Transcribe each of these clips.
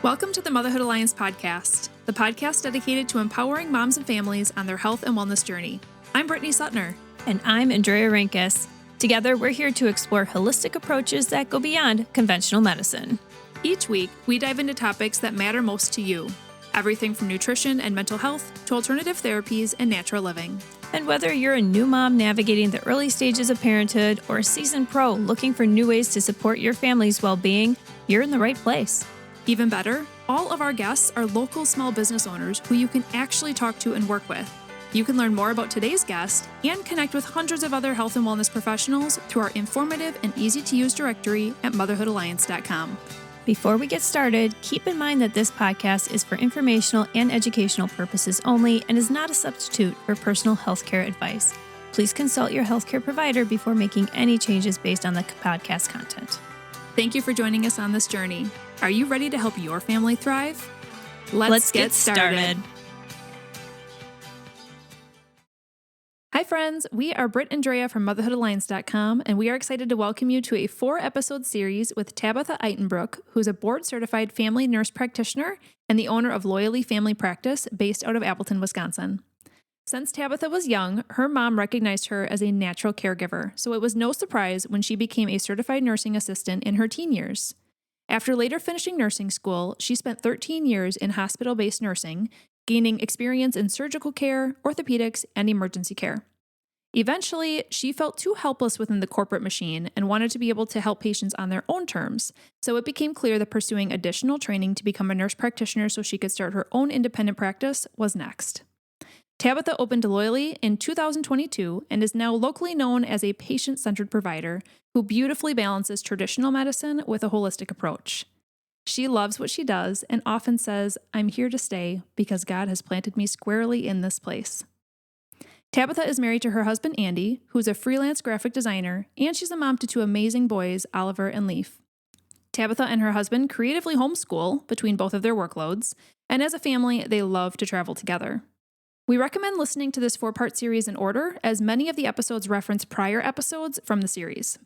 Welcome to the Motherhood Alliance podcast, the podcast dedicated to empowering moms and families on their health and wellness journey. I'm Brittany Suttner. And I'm Andrea Rinkus. Together, we're here to explore holistic approaches that go beyond conventional medicine. Each week, we dive into topics that matter most to you. Everything from nutrition and mental health to alternative therapies and natural living. And whether you're a new mom navigating the early stages of parenthood or a seasoned pro looking for new ways to support your family's well-being, you're in the right place. Even better, all of our guests are local small business owners who you can actually talk to and work with. You can learn more about today's guest and connect with hundreds of other health and wellness professionals through our informative and easy-to-use directory at motherhoodalliance.com. Before we get started, keep in mind that this podcast is for informational and educational purposes only and is not a substitute for personal healthcare advice. Please consult your healthcare provider before making any changes based on the podcast content. Thank you for joining us on this journey. Are you ready to help your family thrive? Let's get started. Hi friends, we are Britt and Drea from motherhoodalliance.com, and we are excited to welcome you to a 4-episode series with Tabitha Uitenbroek, who's a board-certified family nurse practitioner and the owner of Löyly Family Practice based out of Appleton, Wisconsin. Since Tabitha was young, her mom recognized her as a natural caregiver, so it was no surprise when she became a certified nursing assistant in her teen years. After later finishing nursing school, she spent 13 years in hospital-based nursing, gaining experience in surgical care, orthopedics, and emergency care. Eventually, she felt too helpless within the corporate machine and wanted to be able to help patients on their own terms, so it became clear that pursuing additional training to become a nurse practitioner so she could start her own independent practice was next. Tabitha opened Löyly in 2022 and is now locally known as a patient-centered provider who beautifully balances traditional medicine with a holistic approach. She loves what she does and often says, "I'm here to stay because God has planted me squarely in this place." Tabitha is married to her husband, Andy, who's a freelance graphic designer, and she's a mom to 2 amazing boys, Oliver and Leaf. Tabitha and her husband creatively homeschool between both of their workloads, and as a family, they love to travel together. We recommend listening to this 4-part series in order, as many of the episodes reference prior episodes from the series.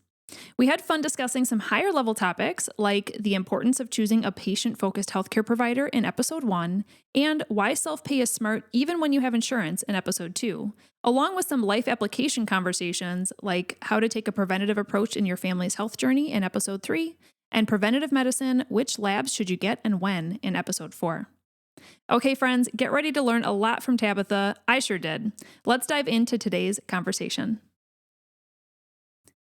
We had fun discussing some higher-level topics, like the importance of choosing a patient-focused healthcare provider in episode 1, and why self-pay is smart even when you have insurance in episode 2, along with some life application conversations, like how to take a preventative approach in your family's health journey in episode 3, and preventative medicine, which labs should you get and when, in episode 4. Okay, friends, get ready to learn a lot from Tabitha. I sure did. Let's dive into today's conversation.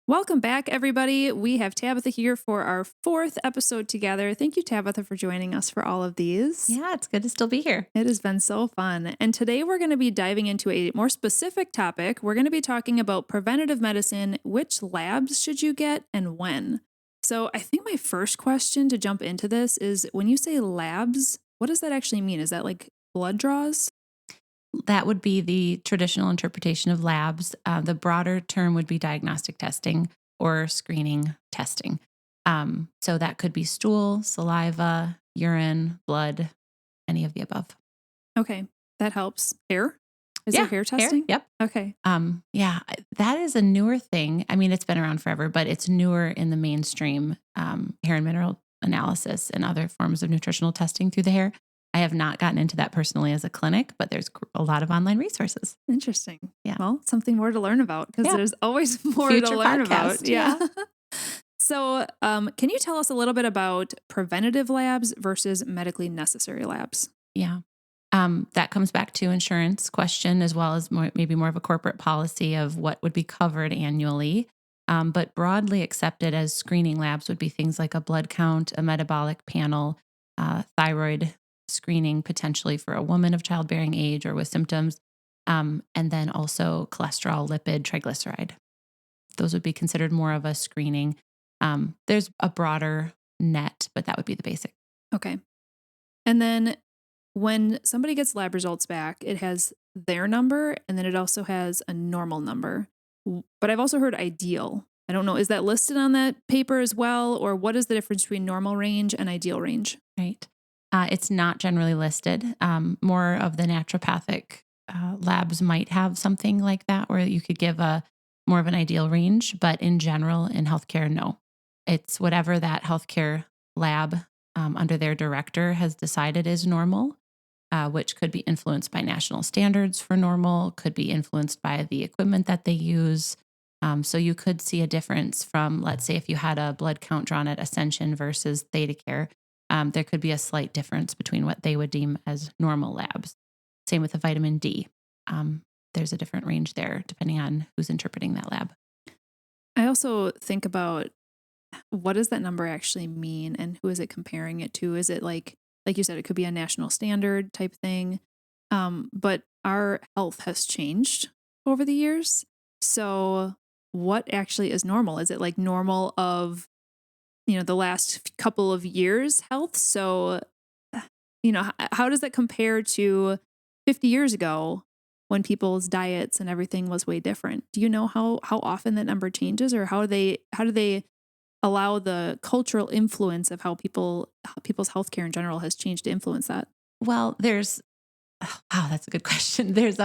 Welcome back, everybody. We have Tabitha here for our 4th episode together. Thank you, Tabitha, for joining us for all of these. Yeah, it's good to still be here. It has been so fun. And today we're going to be diving into a more specific topic. We're going to be talking about preventative medicine, which labs should you get and when. So I think my first question to jump into this is, when you say labs, what does that actually mean? Is that like blood draws? That would be the traditional interpretation of labs. The broader term would be diagnostic testing or screening testing. So that could be stool, saliva, urine, blood, any of the above. Okay, that helps. Hair? Is there hair testing? Yep. Okay. Yeah, that is a newer thing. I mean, it's been around forever, but it's newer in the mainstream hair and mineral analysis and other forms of nutritional testing through the hair. I have not gotten into that personally as a clinic, but there's a lot of online resources. Interesting. Yeah. Well, something more to learn about, because there's always more Future to learn podcast. about. Yeah. So can you tell us a little bit about preventative labs versus medically necessary labs? Yeah. That comes back to insurance question, as well as maybe more of a corporate policy of what would be covered annually. But broadly accepted as screening labs would be things like a blood count, a metabolic panel, thyroid screening potentially for a woman of childbearing age or with symptoms, and then also cholesterol, lipid, triglyceride. Those would be considered more of a screening. There's a broader net, but that would be the basic. Okay. And then when somebody gets lab results back, it has their number, and then it also has a normal number. But I've also heard ideal. I don't know, is that listed on that paper as well? Or what is the difference between normal range and ideal range? Right. It's not generally listed. More of the naturopathic labs might have something like that, where you could give a more of an ideal range. But in general, in healthcare, no. It's whatever that healthcare lab under their director has decided is normal, which could be influenced by national standards for normal, could be influenced by the equipment that they use. So you could see a difference from, let's say, if you had a blood count drawn at Ascension versus ThedaCare, there could be a slight difference between what they would deem as normal labs. Same with the vitamin D. There's a different range there depending on who's interpreting that lab. I also think about, what does that number actually mean and who is it comparing it to? Is it like you said, it could be a national standard type thing. But our health has changed over the years. So what actually is normal? Is it like normal of, the last couple of years health? So, how does that compare to 50 years ago when people's diets and everything was way different? Do you know how often that number changes, or how do they allow the cultural influence of how people's healthcare in general has changed to influence that? Well, that's a good question. There's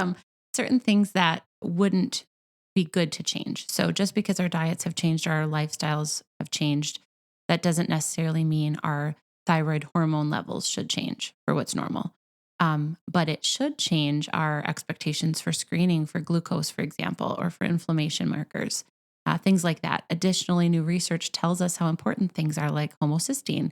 certain things that wouldn't be good to change. So just because our diets have changed, our lifestyles have changed, that doesn't necessarily mean our thyroid hormone levels should change for what's normal. But it should change our expectations for screening for glucose, for example, or for inflammation markers, things like that. Additionally, new research tells us how important things are like homocysteine.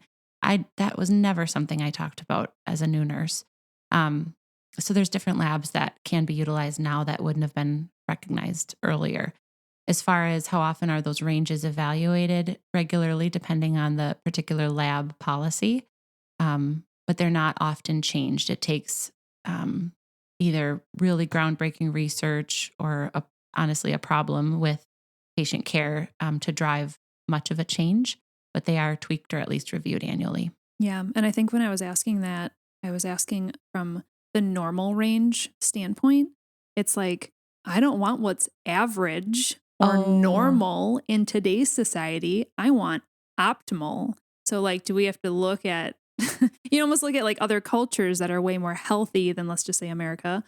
That was never something I talked about as a new nurse. So there's different labs that can be utilized now that wouldn't have been recognized earlier. As far as how often are those ranges evaluated, regularly, depending on the particular lab policy, but they're not often changed. It takes either really groundbreaking research or honestly a problem with patient care to drive much of a change, but they are tweaked or at least reviewed annually. Yeah. And I think when I was asking that, I was asking from the normal range standpoint. It's like, I don't want what's average or normal in today's society. I want optimal. So like, do we have to look at, almost look at like other cultures that are way more healthy than, let's just say, America.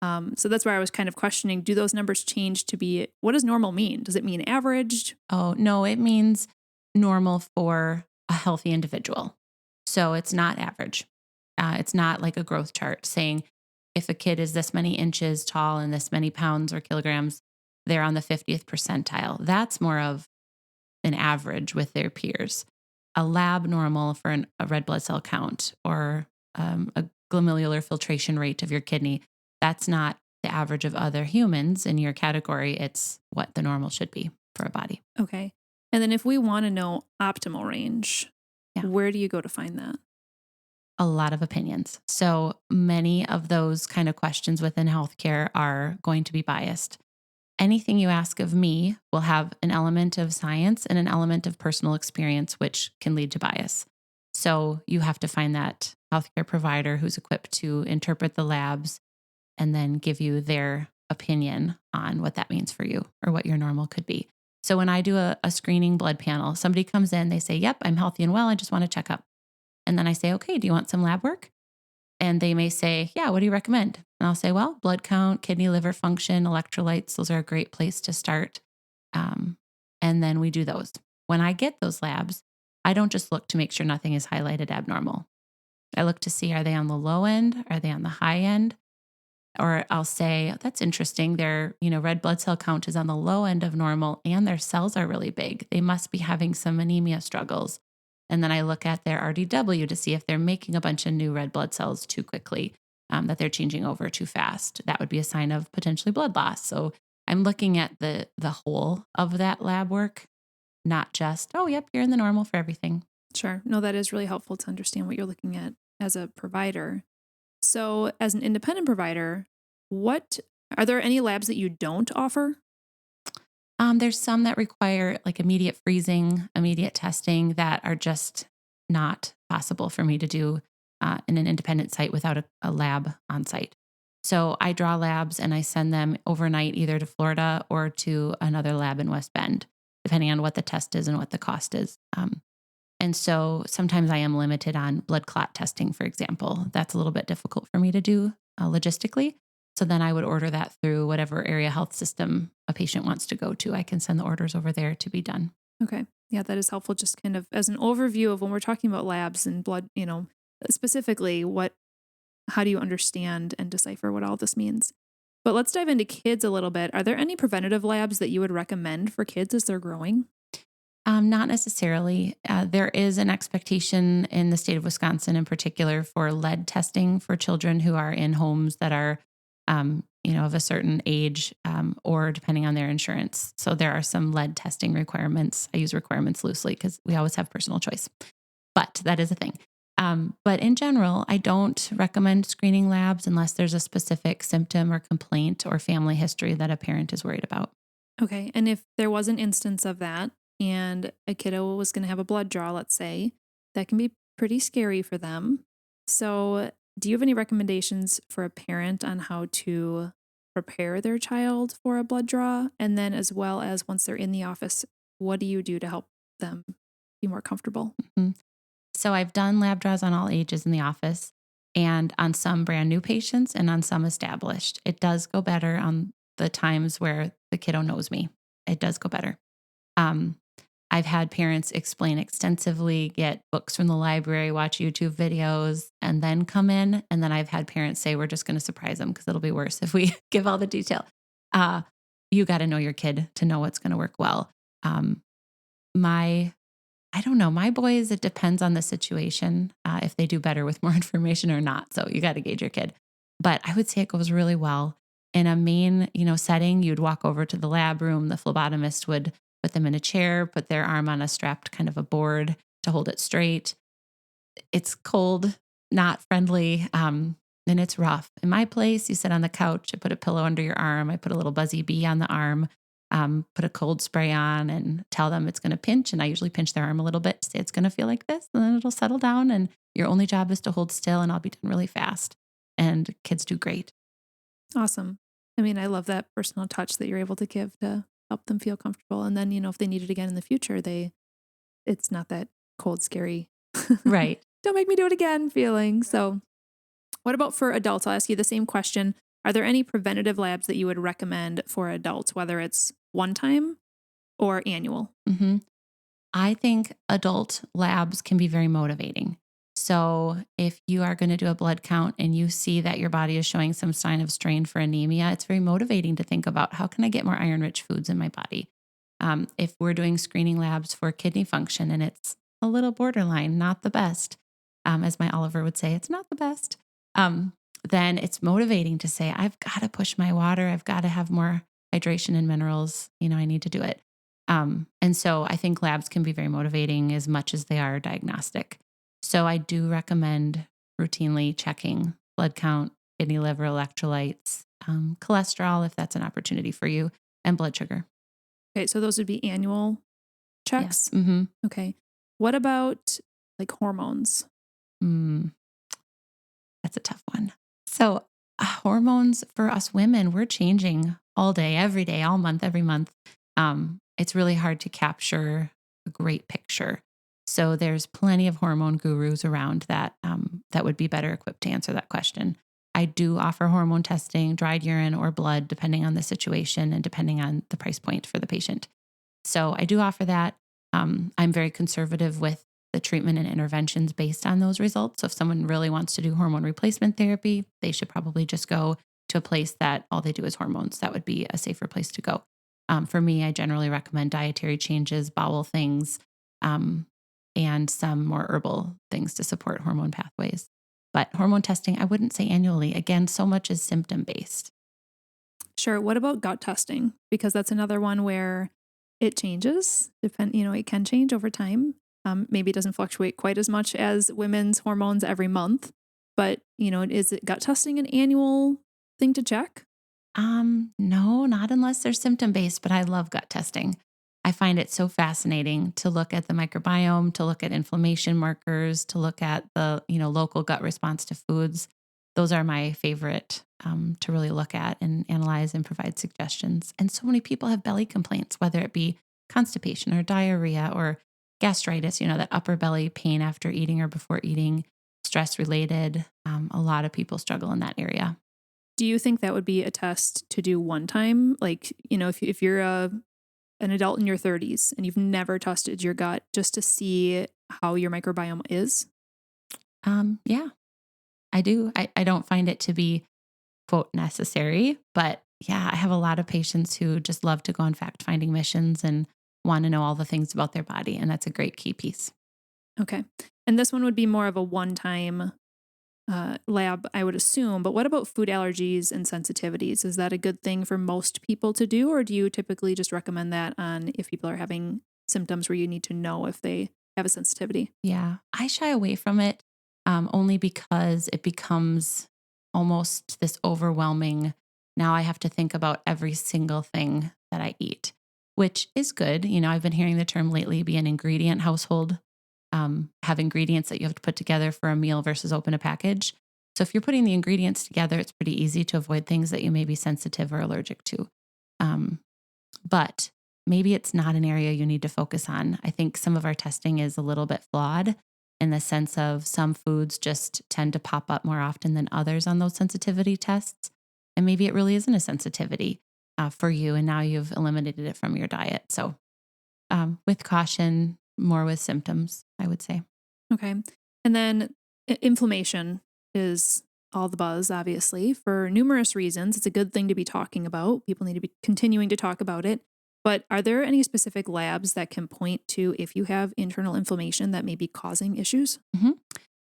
So that's where I was kind of questioning, do those numbers change to be, what does normal mean? Does it mean averaged? Oh, no, it means normal for a healthy individual. So it's not average. It's not like a growth chart saying if a kid is this many inches tall and this many pounds or kilograms, they're on the 50th percentile. That's more of an average with their peers. A lab normal for a red blood cell count or a glomerular filtration rate of your kidney, that's not the average of other humans in your category. It's what the normal should be for a body. Okay. And then if we want to know optimal range, where do you go to find that? A lot of opinions. So many of those kind of questions within healthcare are going to be biased. Anything you ask of me will have an element of science and an element of personal experience, which can lead to bias. So you have to find that healthcare provider who's equipped to interpret the labs and then give you their opinion on what that means for you or what your normal could be. So when I do a screening blood panel, somebody comes in, they say, yep, I'm healthy and well, I just want to check up. And then I say, okay, do you want some lab work? And they may say, yeah, what do you recommend? And I'll say, well, blood count, kidney, liver function, electrolytes, those are a great place to start. And then we do those. When I get those labs, I don't just look to make sure nothing is highlighted abnormal. I look to see, are they on the low end? Are they on the high end? Or I'll say, that's interesting. Their, red blood cell count is on the low end of normal and their cells are really big. They must be having some anemia struggles. And then I look at their RDW to see if they're making a bunch of new red blood cells too quickly, that they're changing over too fast. That would be a sign of potentially blood loss. So I'm looking at the whole of that lab work, not just, oh, yep, you're in the normal for everything. Sure. No, that is really helpful to understand what you're looking at as a provider. So as an independent provider, are there any labs that you don't offer? There's some that require like immediate freezing, immediate testing that are just not possible for me to do in an independent site without a lab on site. So I draw labs and I send them overnight either to Florida or to another lab in West Bend, depending on what the test is and what the cost is. And so sometimes I am limited on blood clot testing, for example. That's a little bit difficult for me to do logistically. So then I would order that through whatever area health system a patient wants to go to. I can send the orders over there to be done. Okay. Yeah, that is helpful just kind of as an overview of when we're talking about labs and blood, specifically how do you understand and decipher what all this means? But let's dive into kids a little bit. Are there any preventative labs that you would recommend for kids as they're growing? Not necessarily. There is an expectation in the state of Wisconsin in particular for lead testing for children who are in homes that are, of a certain age or depending on their insurance. So there are some lead testing requirements. I use requirements loosely because we always have personal choice, but that is a thing. But in general, I don't recommend screening labs unless there's a specific symptom or complaint or family history that a parent is worried about. Okay. And if there was an instance of that and a kiddo was going to have a blood draw, let's say, that can be pretty scary for them. So, do you have any recommendations for a parent on how to prepare their child for a blood draw? And then, as well as once they're in the office, what do you do to help them be more comfortable? Mhm. So I've done lab draws on all ages in the office and on some brand new patients and on some established. It does go better on the times where the kiddo knows me. It does go better. Um, I've had parents explain extensively, get books from the library, watch YouTube videos, and then come in. And then I've had parents say, we're just going to surprise them because it'll be worse if we give all the detail. Uh, you got to know your kid to know what's going to work well. Um, my I don't know. My boys, it depends on the situation, if they do better with more information or not. So you got to gauge your kid. But I would say it goes really well. In a main, setting, you'd walk over to the lab room. The phlebotomist would put them in a chair, put their arm on a strapped kind of a board to hold it straight. It's cold, not friendly, and it's rough. In my place, you sit on the couch, I put a pillow under your arm, I put a little buzzy bee on the arm, put a cold spray on and tell them it's going to pinch. And I usually pinch their arm a little bit to say it's going to feel like this, and then it'll settle down. And your only job is to hold still, and I'll be done really fast. And kids do great. Awesome. I mean, I love that personal touch that you're able to give to help them feel comfortable. And then, if they need it again in the future, it's not that cold, scary, Right. don't make me do it again feeling. So, what about for adults? I'll ask you the same question. Are there any preventative labs that you would recommend for adults, whether it's one time or annual? hmm I think adult labs can be very motivating. So if you are going to do a blood count and you see that your body is showing some sign of strain for anemia, it's very motivating to think about how can I get more iron-rich foods in my body? If we're doing screening labs for kidney function and it's a little borderline, not the best, as my Oliver would say, it's not the best, then it's motivating to say, I've got to push my water. I've got to have more hydration and minerals. I need to do it. And so I think labs can be very motivating as much as they are diagnostic. So I do recommend routinely checking blood count, kidney, liver, electrolytes, cholesterol, if that's an opportunity for you, and blood sugar. Okay, so those would be annual checks. Yes. Mm-hmm. Okay. What about like hormones? That's a tough one. So hormones for us women, we're changing all day, every day, all month, every month. It's really hard to capture a great picture. So there's plenty of hormone gurus around that would be better equipped to answer that question. I do offer hormone testing, dried urine or blood, depending on the situation and depending on the price point for the patient. So I do offer that. I'm very conservative with the treatment and interventions based on those results. So if someone really wants to do hormone replacement therapy, they should probably just go to a place that all they do is hormones. That would be a safer place to go. For me, I generally recommend dietary changes, bowel things, and some more herbal things to support hormone pathways. But hormone testing, I wouldn't say annually. Again, so much is symptom based. Sure. What about gut testing? Because that's another one where it changes. It can change over time. Maybe it doesn't fluctuate quite as much as women's hormones every month. But, is it gut testing an annual thing to check? No, not unless they're symptom based, but I love gut testing. I find it so fascinating to look at the microbiome, to look at inflammation markers, to look at the, local gut response to foods. Those are my favorite to really look at and analyze and provide suggestions. And so many people have belly complaints, whether it be constipation or diarrhea or gastritis, that upper belly pain after eating or before eating, stress related. A lot of people struggle in that area. Do you think that would be a test to do one time? Like, if you're a an adult in your 30s and you've never tested your gut just to see how your microbiome is? Yeah, I do. I don't find it to be, quote, necessary, but yeah, I have a lot of patients who just love to go on fact finding missions and want to know all the things about their body. And that's a great key piece. Okay. And this one would be more of a one-time lab, I would assume. But what about food allergies and sensitivities? Is that a good thing for most people to do, or do you typically just recommend that on if people are having symptoms where you need to know if they have a sensitivity? Yeah, I shy away from it only because it becomes almost this overwhelming. Now I have to think about every single thing that I eat, which is good. I've been hearing the term lately be an ingredient household, have ingredients that you have to put together for a meal versus open a package. So if you're putting the ingredients together, it's pretty easy to avoid things that you may be sensitive or allergic to. Um, but maybe it's not an area you need to focus on. I think some of our testing is a little bit flawed in the sense of some foods just tend to pop up more often than others on those sensitivity tests. And maybe it really isn't a sensitivity for you. And now you've eliminated it from your diet. So with caution, more with symptoms, I would say. Okay. And then inflammation is all the buzz, obviously, for numerous reasons. It's a good thing to be talking about. People need to be continuing to talk about it. But are there any specific labs that can point to if you have internal inflammation that may be causing issues?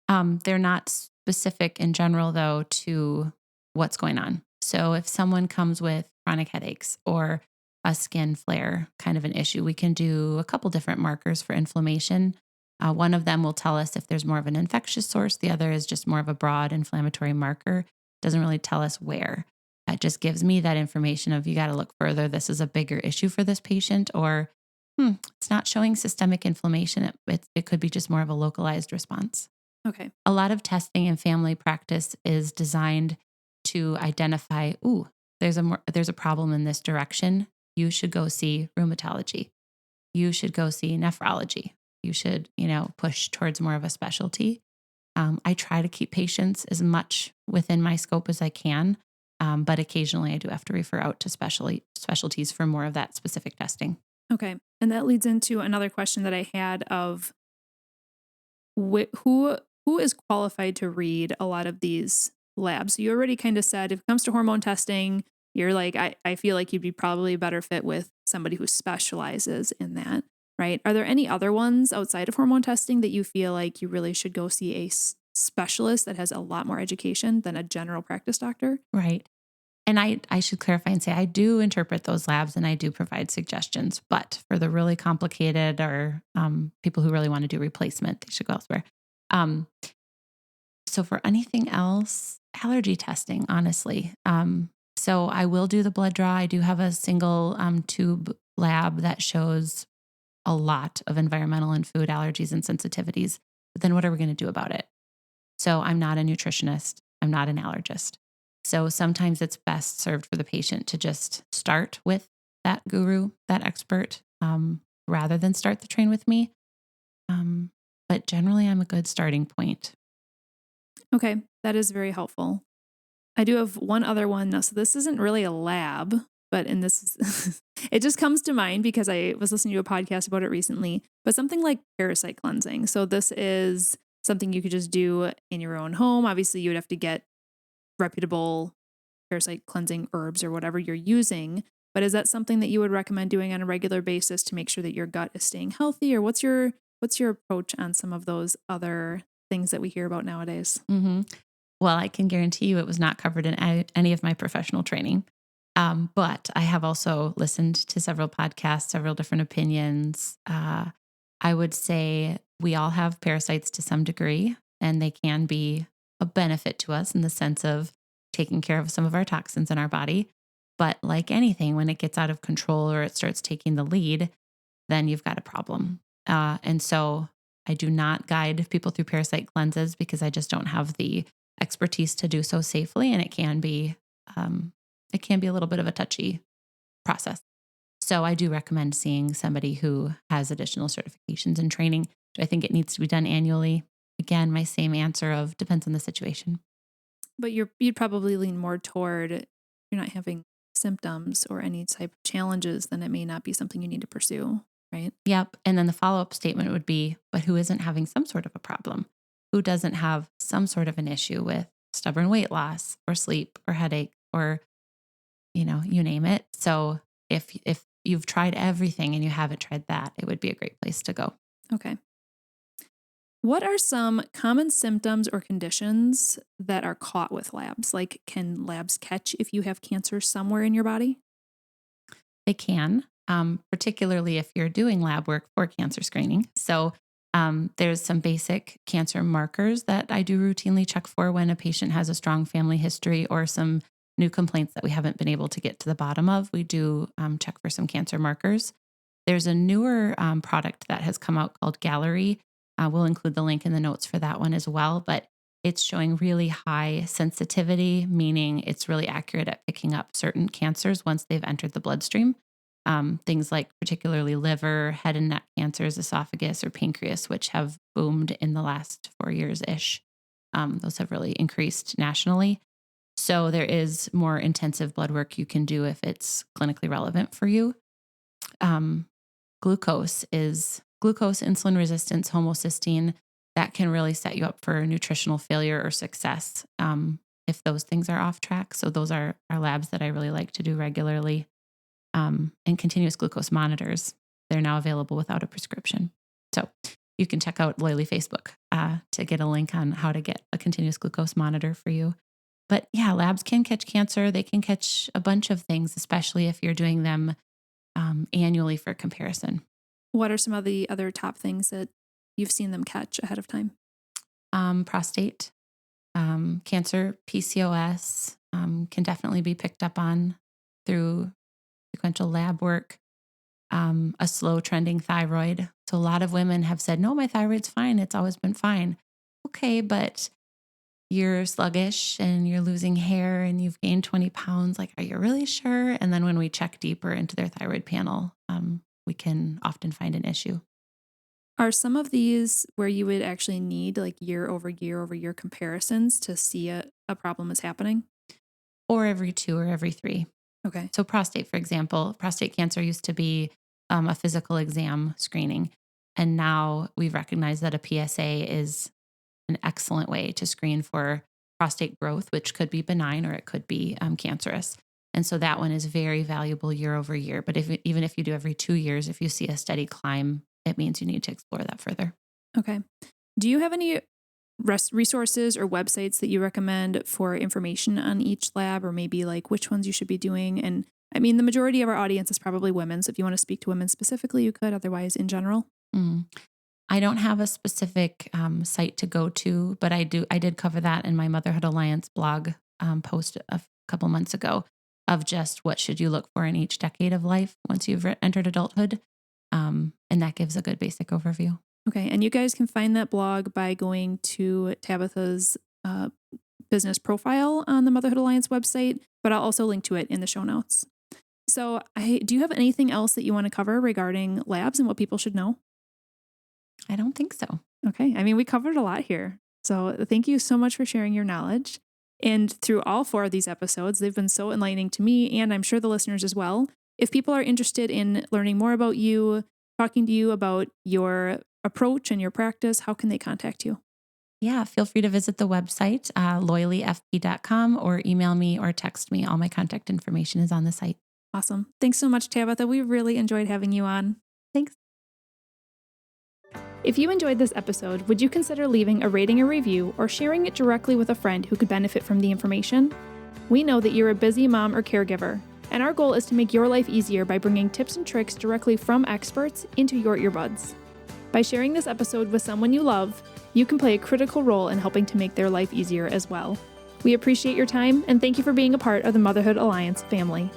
They're not specific in general, though, to what's going on. So if someone comes with chronic headaches or a skin flare kind of an issue, we can do a couple different markers for inflammation. One of them will tell us if there's more of an infectious source. The other is just more of a broad inflammatory marker. Doesn't really tell us where. It just gives me that information of you got to look further. This is a bigger issue for this patient, or it's not showing systemic inflammation. It could be just more of a localized response. Okay. A lot of testing in family practice is designed to identify, there's a problem in this direction. You should go see rheumatology. You should go see nephrology. You should, push towards more of a specialty. I try to keep patients as much within my scope as I can, but occasionally I do have to refer out to specialties for more of that specific testing. Okay. And that leads into another question that I had of who is qualified to read a lot of these labs? So you already kind of said if it comes to hormone testing, you're like, I feel like you'd be probably a better fit with somebody who specializes in that, right? Are there any other ones outside of hormone testing that you feel like you really should go see a specialist that has a lot more education than a general practice doctor? Right. And I should clarify and say I do interpret those labs and I do provide suggestions, but for the really complicated or people who really want to do replacement, they should go elsewhere. So for anything else, allergy testing, honestly. So I will do the blood draw. I do have a single tube lab that shows a lot of environmental and food allergies and sensitivities. But then what are we going to do about it? So I'm not a nutritionist. I'm not an allergist. So sometimes it's best served for the patient to just start with that guru, that expert, rather than start the train with me. But generally, I'm a good starting point. Okay, that is very helpful. I do have one other one. Now, so this isn't really a lab, but in this, it just comes to mind because I was listening to a podcast about it recently, but something like parasite cleansing. So this is something you could just do in your own home. Obviously, you would have to get reputable parasite cleansing herbs or whatever you're using. But is that something that you would recommend doing on a regular basis to make sure that your gut is staying healthy? Or what's your approach on some of those other things that we hear about nowadays? Mm-hmm. Well, I can guarantee you it was not covered in any of my professional training. But I have also listened to several podcasts, several different opinions. I would say we all have parasites to some degree, and they can be a benefit to us in the sense of taking care of some of our toxins in our body. But like anything, when it gets out of control or it starts taking the lead, then you've got a problem. And so I do not guide people through parasite cleanses because I just don't have the expertise to do so safely. And it can be a little bit of a touchy process. So I do recommend seeing somebody who has additional certifications and training. Do I think it needs to be done annually? Again, my same answer of depends on the situation. But you'd probably lean more toward you're not having symptoms or any type of challenges, then it may not be something you need to pursue, right? Yep. And then the follow-up statement would be, but who isn't having some sort of a problem? Who doesn't have some sort of an issue with stubborn weight loss or sleep or headache or, you name it. So if you've tried everything and you haven't tried that, it would be a great place to go. Okay. What are some common symptoms or conditions that are caught with labs? Like, can labs catch if you have cancer somewhere in your body? They can, particularly if you're doing lab work for cancer screening. So there's some basic cancer markers that I do routinely check for when a patient has a strong family history or some new complaints that we haven't been able to get to the bottom of. We do check for some cancer markers. There's a newer product that has come out called Gallery. We'll include the link in the notes for that one as well, but it's showing really high sensitivity, meaning it's really accurate at picking up certain cancers once they've entered the bloodstream. Things like particularly liver, head and neck cancers, esophagus, or pancreas, which have boomed in the last 4 years-ish. Those have really increased nationally. So there is more intensive blood work you can do if it's clinically relevant for you. Glucose, insulin resistance, homocysteine, that can really set you up for nutritional failure or success if those things are off track. So those are labs that I really like to do regularly. And continuous glucose monitors, they're now available without a prescription. So you can check out Löyly Facebook to get a link on how to get a continuous glucose monitor for you. But yeah, labs can catch cancer. They can catch a bunch of things, especially if you're doing them annually for comparison. What are some of the other top things that you've seen them catch ahead of time? Prostate cancer, PCOS can definitely be picked up on through sequential lab work. A slow trending thyroid. So a lot of women have said, no, my thyroid's fine. It's always been fine. Okay, but you're sluggish and you're losing hair and you've gained 20 pounds. Like, are you really sure? And then when we check deeper into their thyroid panel, we can often find an issue. Are some of these where you would actually need like year over year comparisons to see a problem is happening? Or every 2 or every 3. Okay. So prostate, for example, prostate cancer used to be a physical exam screening. And now we've recognized that a PSA is an excellent way to screen for prostate growth, which could be benign or it could be cancerous. And so that one is very valuable year over year. But even if you do every 2 years, if you see a steady climb, it means you need to explore that further. Okay. Do you have any resources or websites that you recommend for information on each lab, or maybe like which ones you should be doing? And I mean, the majority of our audience is probably women. So if you want to speak to women specifically, you could. Otherwise, in general. I don't have a specific site to go to, but I did cover that in my Motherhood Alliance blog post a couple months ago of just what should you look for in each decade of life once you've entered adulthood. And that gives a good basic overview. Okay. And you guys can find that blog by going to Tabitha's business profile on the Motherhood Alliance website, but I'll also link to it in the show notes. So do you have anything else that you want to cover regarding labs and what people should know? I don't think so. Okay. I mean, we covered a lot here. So thank you so much for sharing your knowledge. And through all 4 of these episodes, they've been so enlightening to me, and I'm sure the listeners as well. If people are interested in learning more about you, talking to you about your approach and your practice, how can they contact you? Yeah, feel free to visit the website, löylyfp.com, or email me or text me. All my contact information is on the site. Awesome. Thanks so much, Tabitha. We really enjoyed having you on. Thanks. If you enjoyed this episode, would you consider leaving a rating or review or sharing it directly with a friend who could benefit from the information? We know that you're a busy mom or caregiver, and our goal is to make your life easier by bringing tips and tricks directly from experts into your earbuds. By sharing this episode with someone you love, you can play a critical role in helping to make their life easier as well. We appreciate your time, and thank you for being a part of the Motherhood Alliance family.